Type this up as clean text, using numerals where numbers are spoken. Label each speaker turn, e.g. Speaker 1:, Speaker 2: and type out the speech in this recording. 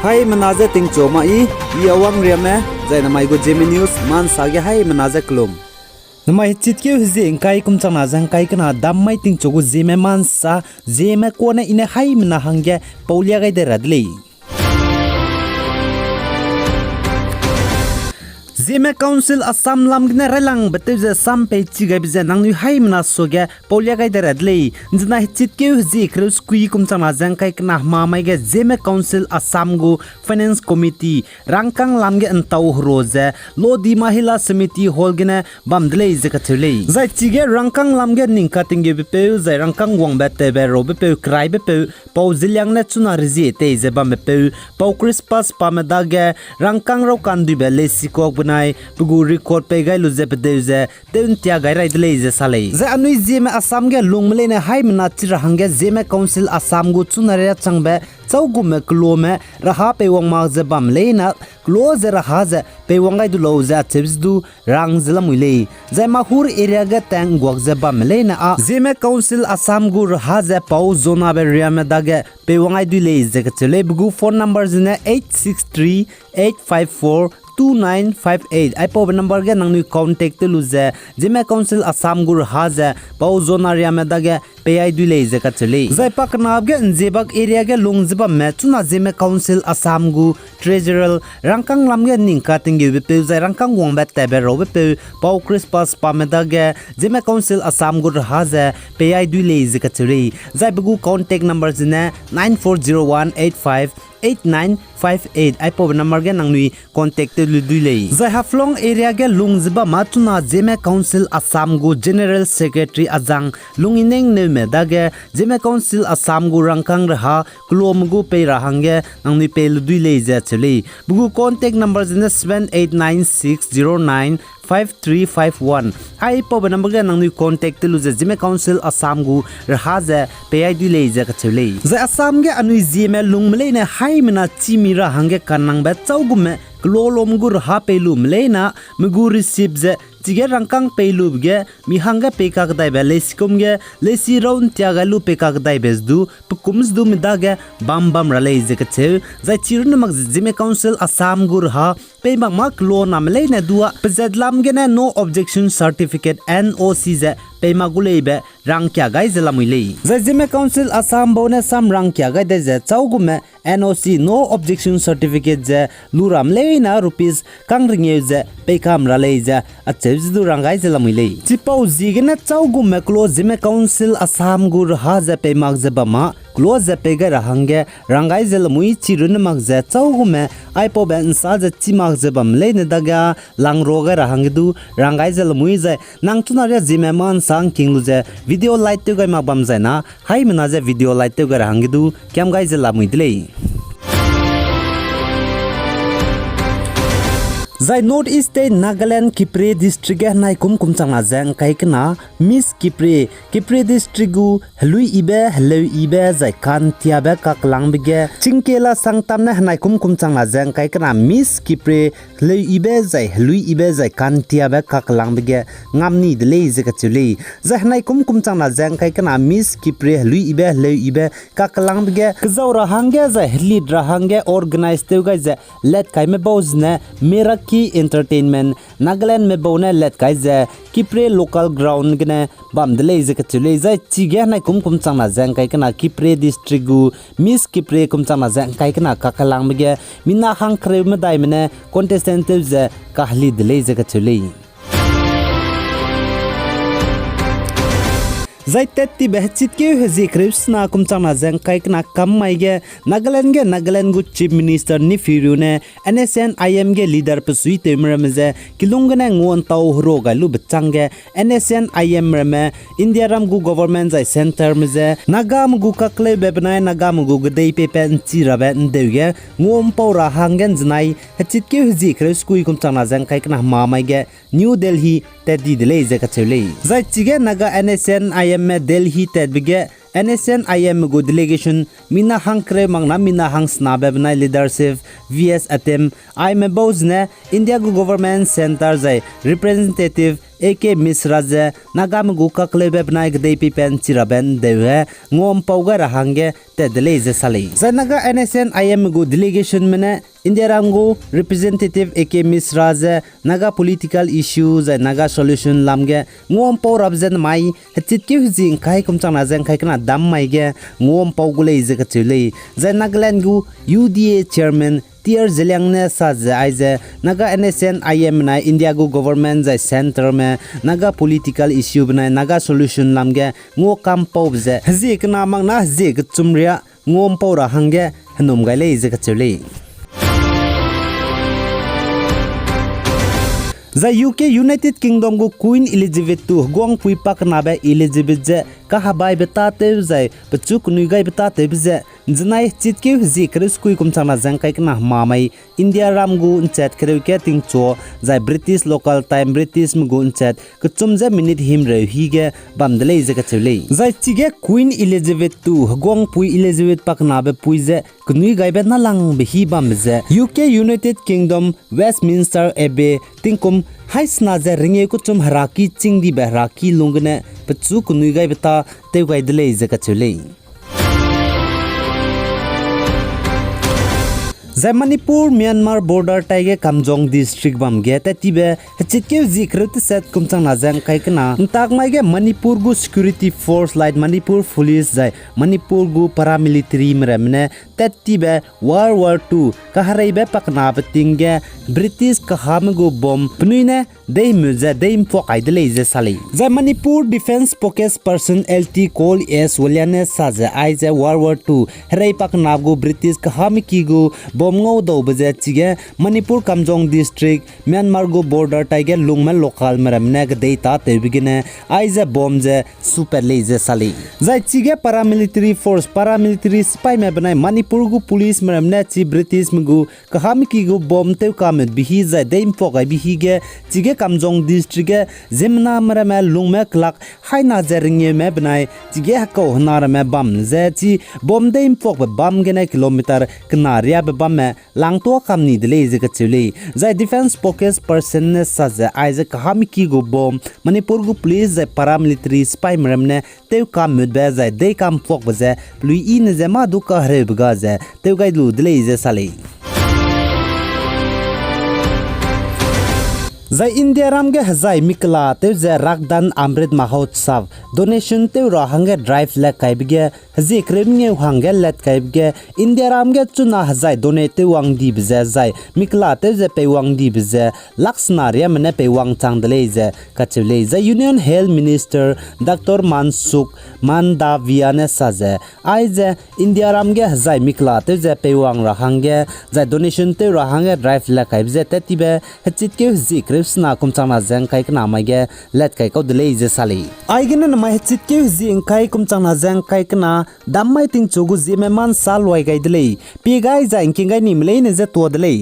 Speaker 1: Hai menaza ting choma I awang riame zai namai go Zeme news man sage hai menaza klum. Namai chitke hzi ingkai kumchang na jang kai kana dammai ting chogu Zeme man sa Zeme kona ine hai mena hangge paulia gai de radlei. Zeme Council Assam lamgne relang beteze sampe chiga bize nangnu haimna soge paulia gai de radlei jna chitke hzi krus kui kumchang na jang kai kana mamai ge Zeme Council Assam go Finance Committee rangkang lamge antau roze lodi mahila samiti holgene bamdlei zekathlei zai chige rangkang lamge ningka tingge bepe zai rangkang wang bete be ro bepe krai bepe pau zilyang na chuna rizi te ze bam bepe pau Christmas pamedage rangkang ro kandu be lesi kok bugu record pe gai lu zep deze ten tia gai rai dele je salei za anui Zeme Assam ge lungmle ne hai mna chira hange Zeme Council Assam gu chunare changbe chaugu me klome raha pe wang ma ze bam leina close raha ze pe wang gai du lo za chips du rang zela muile za ma hur area ge tang gwak ze bam leina a Zeme Council Assam gu raha ze pau zona be ria me dage pe wang gai du le ze ke chele bugu phone numbers ne 863 854 2958 I pop number ge nangni contact lu ze Zeme Council Assam gur haza pau zona ria me dage pay du le ze ka chele zai pak nab ge njebak area ge lungziba me chuna Zeme Council Assam gu treasurer rangkang lam ge ningka tingi be pe zai rangkang wong bet tabe ro be pe pau Christmas pa me dage Zeme Council Assam gur haza pay du le ze ka chele zai bugu contact numbers ne 940185 8958 I pop number ge nangni contact lu dulei zai haflong area ge lungziba matuna Zeme Council Assam gu general secretary ajang lungineng ne me dage Zeme Council Assam gu rangkang raha klom gu pe rahange nangni pe lu dulei za chele bugu contact numbers ne 789609 5351 I pop number ge nangni contact lu Zeme Council Assam gu raha za pe du le za ka chele za Assam ge anui Zeme lungmle ne hai mena chimira hange kanang ba chaugume klolom gur ha pelum leina mugu receive ze tige rangkang pelub ge mi hanga peka dai ba leskum ge lesi round tiaga lu peka dai bezdu pukums du midage bam bam rale ze ka cheu zai chirun mak Zeme Council Assam gur ha pe mak mak lo nam leina dua pzedlam ge na no objection certificate NOC ze pe magule be rang kya gai zela muile zai Zeme Council Assam bone sam rang kya gai de ze chaugume NOC no objection certificate ze luram leina rupees kangringe ze pe kam rale ze du rangai zela muile chipau zigena chaugu me close Zeme Council Assam gur ha za pe mag za bama close za pe ga rahange rangai zela mui chirun mag za chaugu me aipo ben sa za chimag za bam le ne daga langro ga rahange du rangai zela mui za nang tuna re Zeme man sang kinglu za video light te ga mag bam za na hai mena za video light te ga rahange du kyam gai zela mui dile zai North East te Nagaland Kipre district ge nai kum changna jang kai kana Miss Kipre district gu hlui ibe zai kan tia ba ka klang bige chingkela sangtam na nai kum changna jang kai kana Miss Kipre hlui ibe zai kan tia ba ka klang bige ngamni dele ze ka chule zai nai kum changna jang kai kana Miss Kipre hlui ibe ka klang bige kzaura hange zai lead ra hange organize te ga ze let kai me boz ne mera की entertainment Nagaland में बोने late काय जे Kipre local ground gने बमदले जे कचले जे चिगे नाय कुम चंगना जंग काय कना Kipre district गु Miss Kipre कुम चंगना जंग काय कना काकलांग मगे मिना हांखरे में दाय मने contestant जे कहली दले जे कचले zai tetti behchit ke hezi kripsna kumchana jang kai kna kammai ge Nagaland gu chief minister ni firune NSCN IM ge leader pusui temram je kilungna ngon taw hro ga lu bchang ge NSCN IM rame India ram gu government zai center je nagam gu kakle bebnai nagam gu gdei pe pen chi rabe ndeuge ngom pawra hangen znai hechit ke hezi kriskui kumchana jang kai kna mamai ge New Delhi tedi dele je ka chele zai chige Naga NSCN IM में Delhi tedbige NSCN IM go delegation mina hankre mangna mina hang snabe bnai leadership VS atem I me bozne India go government center zai representative AK Mishra je Naga mgu kaklebe bnai gdei pi pen chiraben dewe ngom pauga rahange te dele je sali za Naga NSCN IM gu delegation mene India Rango representative AK Mishra je Naga political issues Naga solution lamge ngom pau rabzen mai hachit ki jing kai kumchang na jang kai kana dam mai ge ngom pau gule je ka chule za Nagaland gu UDA chairman Tier Zeliangne Saz Aize Naga NSCN IM na India gu government zai center me Naga political issue bna Naga solution lamge ngo kam pau bze hzi kana mang na hzi ka chumria ngom pau ra hange hanum gai le je ka chule za UK United Kingdom gu Queen Elizabeth tu gong pui pak na be Elizabeth je ka habai beta te zai pachuk nui gai beta te bze znai chitke zi kris kui kum chana jang kai kana mamai India ram gu chat kre ke ting cho zai British local time British mgu chat ku chum je minute him re hi ge bam dele je ka chule zai chige Queen Elizabeth tu gong pui Elizabeth pak na be pui je kunui gai be na lang be hi bam je UK United Kingdom Westminster Abbey tingkum haisna je ringe ku chum haraki chingdi be haraki lungne pachu kunui gai beta te gai dele je ka chule Zai Manipur Myanmar border taige Kamjong district bam ge ta tibe chitke zikrut set kumchang na jang kai kana tak mai ge Manipur gu security force like Manipur police zai Manipur gu paramilitary mramne ta tibe World War II ka harai be pakna pating ge British ka ham gu bom pnuine dei muza dei fo kaidele je sali zai Manipur defense spokesperson LT Cole S Williane saja aize World War II harai pakna gu British ka ham ki gu bomngau do baje chige Manipur Kamjong district Myanmar go border taige lungma local maramne ga data te bigine aize bomje super laser sali zai chige paramilitary force paramilitary spy me banai Manipur go police maramne chi British mgu kaham ki go bom te kamet bihi zai deim fogai bihi ge chige Kamjong district ge Zeme marame lungme klak haina jeringe me banai chige hakko hnar me bam je chi bom deim fok bam gene kilometer knaria be bam lang to kamni dele je ka chule zai defense spokesperson ne saja aize kahami ki go bom Manipur gu police zai paramilitary spy mramne te kam mud be zai de kam fok baze lui in ze ma du ka hre bga ze te gai lu dele je sale Zai India ram ge hazai mikla te ze rakdan amrit mahotsav donation te rahange drive la kaibge hazi kremnge hange let kaibge India ram ge chuna hazai donate wang di bze zai mikla te ze pe wang di bze laksnaria mane pe wang changdele ze kachule zai Union Health Minister Dr Mansukh Mandaviane saje aize India ram ge hazai mikla te ze pe wang rahange zai donation te rahange drive la kaibze te tibe hachit ke zik na kumchana jang kai kana mai ge let kai ko dele je sali aigena na mai chit ke jing kai kumchana jang kai kana dam mai ting chogu Zeme man sal wai gai dele pi gai jang king gai nim le ne je to dele